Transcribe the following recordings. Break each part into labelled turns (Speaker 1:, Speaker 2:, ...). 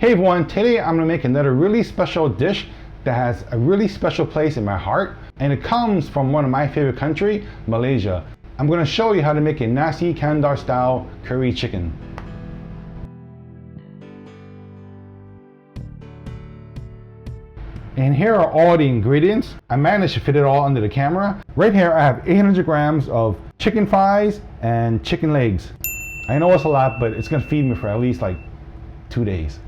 Speaker 1: Hey everyone, today I'm gonna make another really special dish that has a really special place in my heart, and it comes from one of my favorite countries, Malaysia. I'm gonna show you how to make a Nasi Kandar style curry chicken. And here are all the ingredients. I managed to fit it all under the camera. Right here I have 800 grams of chicken thighs and chicken legs. I know it's a lot, but it's gonna feed me for at least like 2 days.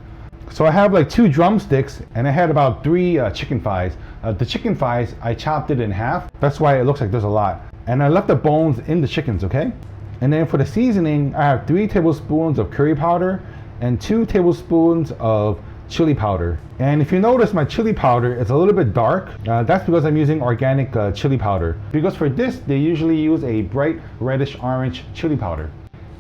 Speaker 1: So I have like 2 drumsticks and I had about 3 chicken thighs. The chicken thighs, I chopped it in half. That's why it looks like there's a lot. And I left the bones in the chickens, okay? And then for the seasoning, I have 3 tablespoons of curry powder and 2 tablespoons of chili powder. And if you notice, my chili powder is a little bit dark. That's because I'm using organic chili powder. Because for this, they usually use a bright reddish orange chili powder.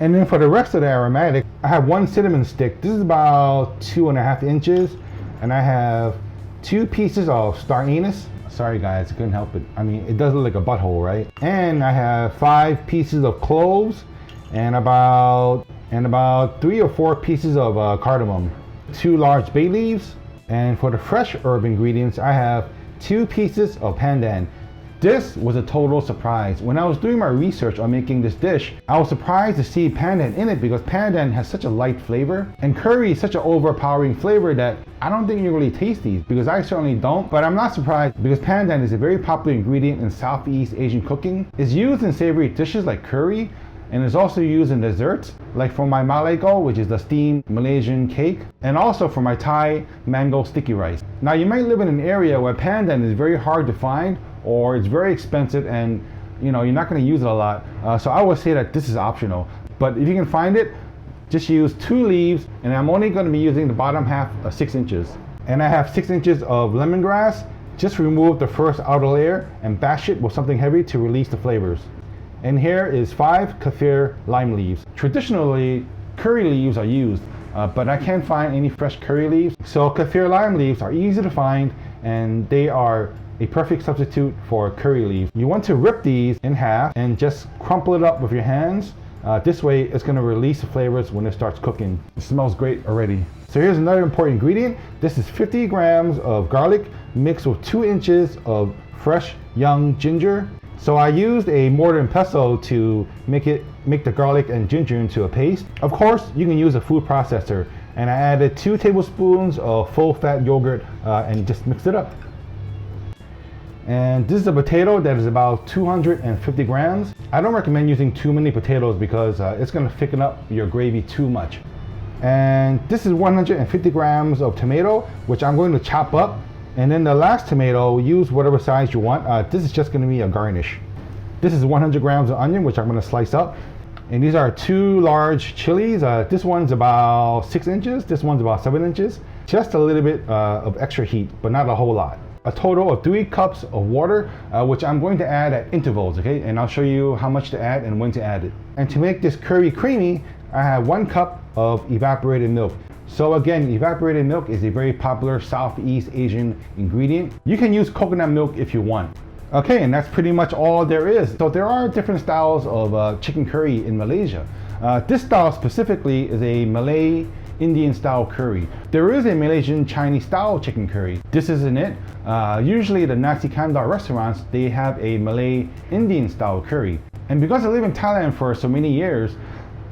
Speaker 1: And then for the rest of the aromatic, I have 1 cinnamon stick. This is about 2.5 inches. And I have 2 pieces of star anise. Sorry guys, I couldn't help it. I mean, it does look like a butthole, right? And I have 5 pieces of cloves and about 3 or 4 pieces of cardamom. 2 large bay leaves. And for the fresh herb ingredients, I have 2 pieces of pandan. This was a total surprise. When I was doing my research on making this dish, I was surprised to see pandan in it because pandan has such a light flavor and curry is such an overpowering flavor that I don't think you really taste these, because I certainly don't. But I'm not surprised because pandan is a very popular ingredient in Southeast Asian cooking. It's used in savory dishes like curry, and it's also used in desserts, like for my Malaiko, which is the steamed Malaysian cake, and also for my Thai mango sticky rice. Now you might live in an area where pandan is very hard to find, or it's very expensive and you're not going to use it a lot. So I would say that this is optional. But if you can find it, just use 2 leaves, and I'm only going to be using the bottom half of 6 inches. And I have 6 inches of lemongrass. Just remove the first outer layer and bash it with something heavy to release the flavors. And here is 5 kaffir lime leaves. Traditionally, curry leaves are used, but I can't find any fresh curry leaves. So kaffir lime leaves are easy to find, and they are a perfect substitute for curry leaves. You want to rip these in half and just crumple it up with your hands. This way it's going to release the flavors when it starts cooking. It smells great already. So here's another important ingredient. This is 50 grams of garlic mixed with 2 inches of fresh young ginger. So I used a mortar and pestle to make the garlic and ginger into a paste. Of course, you can use a food processor. And I added 2 tablespoons of full fat yogurt and just mixed it up. And this is a potato that is about 250 grams. I don't recommend using too many potatoes because it's going to thicken up your gravy too much. And this is 150 grams of tomato, which I'm going to chop up. And then the last tomato, use whatever size you want. This is just going to be a garnish. This is 100 grams of onion, which I'm going to slice up. And these are 2 large chilies. This one's about 6 inches. This one's about 7 inches. Just a little bit of extra heat, but not a whole lot. A total of 3 cups of water, which I'm going to add at intervals, okay? And I'll show you how much to add and when to add it. And to make this curry creamy, I have 1 cup of evaporated milk. So again, evaporated milk is a very popular Southeast Asian ingredient. You can use coconut milk if you want. Okay, and that's pretty much all there is. So there are different styles of chicken curry in Malaysia. This style specifically is a Malay Indian style curry. There is a Malaysian Chinese style chicken curry. This isn't it. Usually the Nasi Kandar restaurants, they have a Malay Indian style curry. And because I live in Thailand for so many years,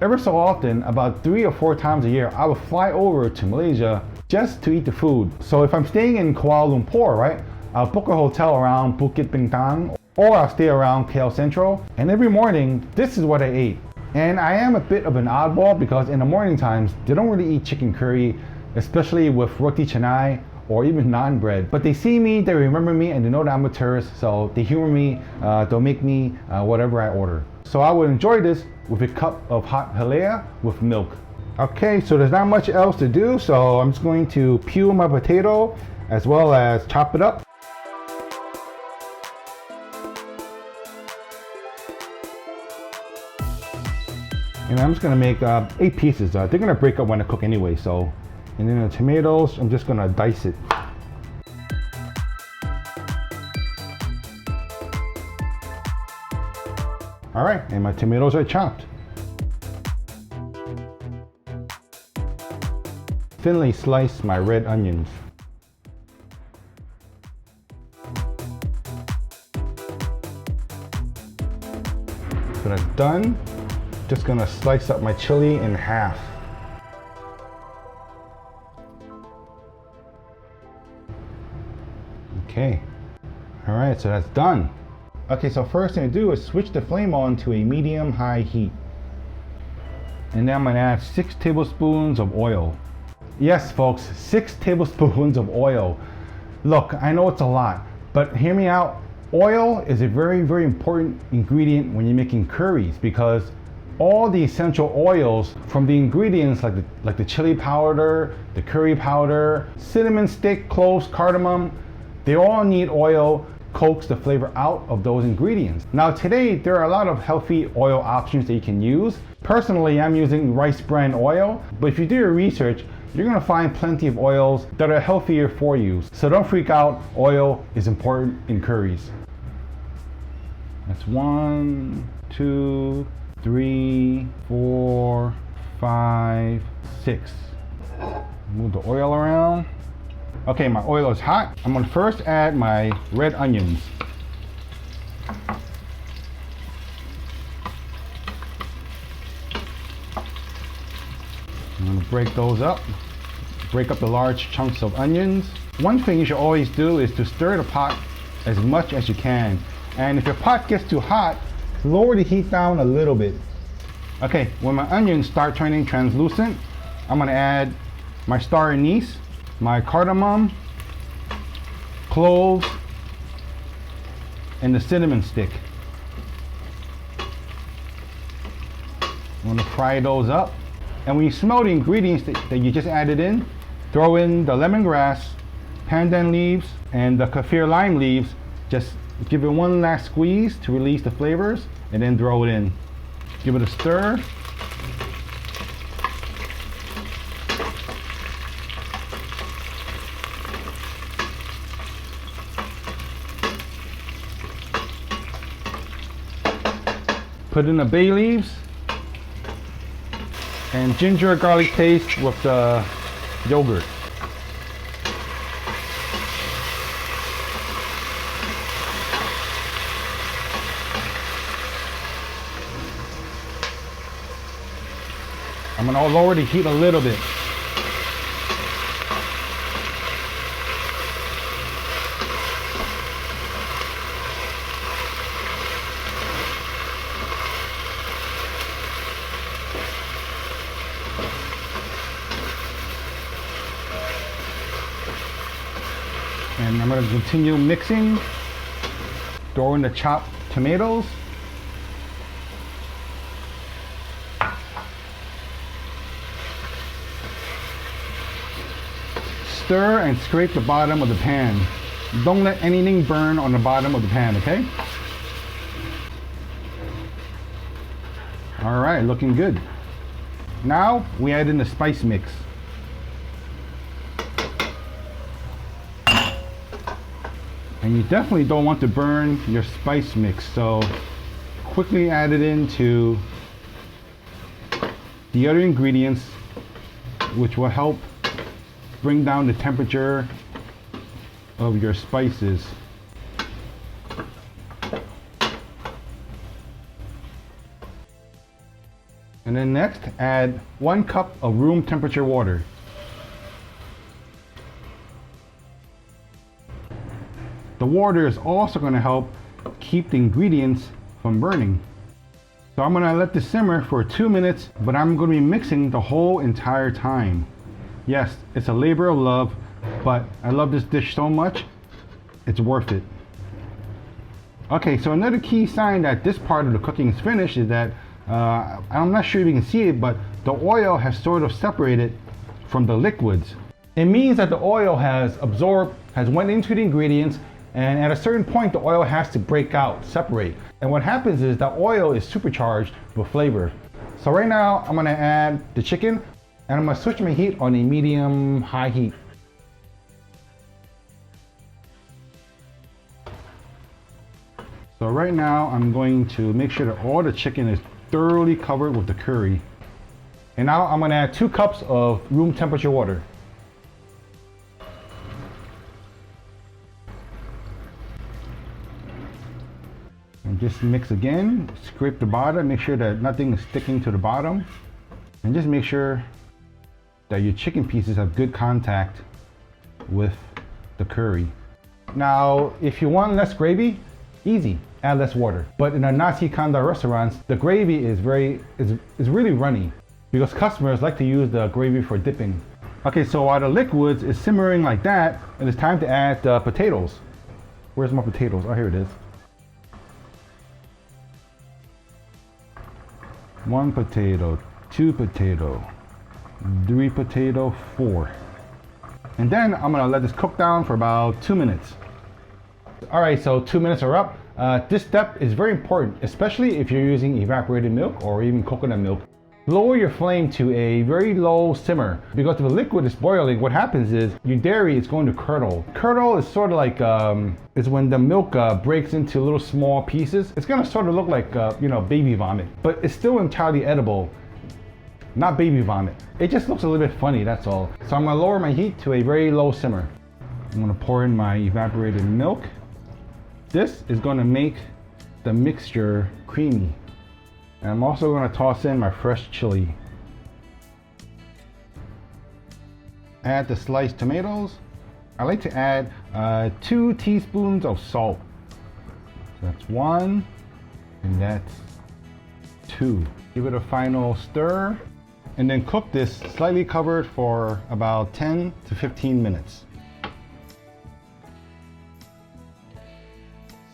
Speaker 1: ever so often, about 3 or 4 times a year, I would fly over to Malaysia just to eat the food. So if I'm staying in Kuala Lumpur, right, I'll book a hotel around Bukit Bintang, or I'll stay around KL Central, and every morning, this is what I ate. And I am a bit of an oddball because in the morning times, they don't really eat chicken curry, especially with roti canai or even naan bread. But they see me, they remember me, and they know that I'm a tourist, so they humor me, they'll make me whatever I order. So I would enjoy this with a cup of hot halea with milk. Okay, so there's not much else to do, so I'm just going to peel my potato as well as chop it up. And I'm just gonna make 8 pieces. They're gonna break up when I cook anyway, so. And then the tomatoes, I'm just gonna dice it. All right, and my tomatoes are chopped. thinly slice my red onions. So that's done. Just gonna slice up my chili in half. Okay. All right, so that's done. Okay, so first thing to do is switch the flame on to a medium-high heat. And then I'm gonna add 6 tablespoons of oil. Yes, folks, 6 tablespoons of oil. Look, I know it's a lot, but hear me out. Oil is a very, very important ingredient when you're making curries, because all the essential oils from the ingredients like the chili powder, the curry powder, cinnamon stick, cloves, cardamom, they all need oil, coax the flavor out of those ingredients. Now today, there are a lot of healthy oil options that you can use. Personally, I'm using rice bran oil, but if you do your research, you're gonna find plenty of oils that are healthier for you. So don't freak out, oil is important in curries. That's 1, 2, 3, 4, 5, 6. Move the oil around. Okay, my oil is hot. I'm gonna first add my red onions. I'm gonna break those up. Break up the large chunks of onions. One thing you should always do is to stir the pot as much as you can. And if your pot gets too hot, lower the heat down a little bit. Okay, when my onions start turning translucent, I'm gonna add my star anise, my cardamom, cloves, and the cinnamon stick. I'm gonna fry those up. And when you smell the ingredients that you just added in, throw in the lemongrass, pandan leaves, and the kaffir lime leaves. Just give it one last squeeze to release the flavors, and then throw it in. Give it a stir. Put in the bay leaves and ginger garlic paste with the yogurt. I'm gonna lower the heat a little bit. And I'm going to continue mixing, throw in the chopped tomatoes. Stir and scrape the bottom of the pan. Don't let anything burn on the bottom of the pan, okay? All right, looking good. Now we add in the spice mix. And you definitely don't want to burn your spice mix, so quickly add it into the other ingredients, which will help bring down the temperature of your spices. And then next, add 1 cup of room temperature water. The water is also going to help keep the ingredients from burning. So I'm going to let this simmer for 2 minutes, but I'm going to be mixing the whole entire time. Yes, it's a labor of love, but I love this dish so much, it's worth it. Okay, so another key sign that this part of the cooking is finished is that, I'm not sure if you can see it, but the oil has sort of separated from the liquids. It means that the oil has absorbed, has went into the ingredients, and at a certain point the oil has to break out, separate. And what happens is the oil is supercharged with flavor. So right now I'm gonna add the chicken, and I'm gonna switch my heat on a medium-high heat. So right now I'm going to make sure that all the chicken is thoroughly covered with the curry. And now I'm gonna add 2 cups of room temperature water. Just mix again, scrape the bottom, make sure that nothing is sticking to the bottom, and just make sure that your chicken pieces have good contact with the curry. Now, if you want less gravy, easy, add less water. But in our Nasi Kandar restaurants, the gravy is really runny because customers like to use the gravy for dipping. Okay, so while the liquids is simmering like that, it is time to add the potatoes. Where's my potatoes? Oh, here it is. 1 potato, 2 potato, 3 potato, 4. And then I'm gonna let this cook down for about 2 minutes. All right, so 2 minutes are up. This step is very important, especially if you're using evaporated milk or even coconut milk. Lower your flame to a very low simmer because if the liquid is boiling, what happens is your dairy is going to curdle. Curdle is sort of like, is when the milk breaks into little small pieces. It's gonna sort of look like, baby vomit, but it's still entirely edible. Not baby vomit. It just looks a little bit funny, that's all. So I'm gonna lower my heat to a very low simmer. I'm gonna pour in my evaporated milk. This is gonna make the mixture creamy. And I'm also gonna toss in my fresh chili. Add the sliced tomatoes. I like to add 2 teaspoons of salt. So that's 1, and that's 2. Give it a final stir, and then cook this slightly covered for about 10 to 15 minutes.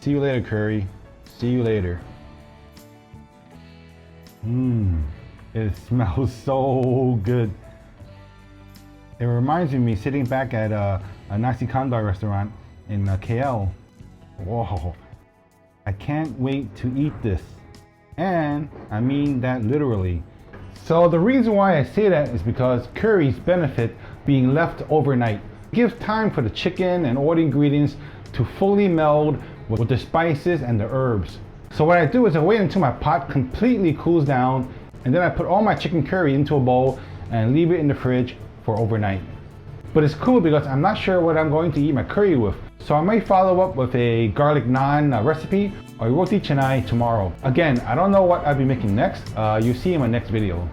Speaker 1: See you later, curry. See you later. It smells so good. It reminds me of me sitting back at a Nasi Kandar restaurant in KL. Whoa, I can't wait to eat this. And I mean that literally. So the reason why I say that is because curries benefit being left overnight. It gives time for the chicken and all the ingredients to fully meld with the spices and the herbs. So what I do is I wait until my pot completely cools down, and then I put all my chicken curry into a bowl and leave it in the fridge for overnight. But it's cool because I'm not sure what I'm going to eat my curry with. So I might follow up with a garlic naan recipe or a roti canai tomorrow. Again, I don't know what I'll be making next. You'll see in my next video.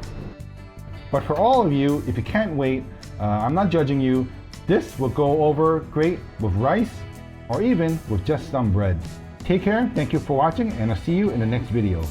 Speaker 1: But for all of you, if you can't wait, I'm not judging you. This will go over great with rice or even with just some bread. Take care, thank you for watching, and I'll see you in the next video.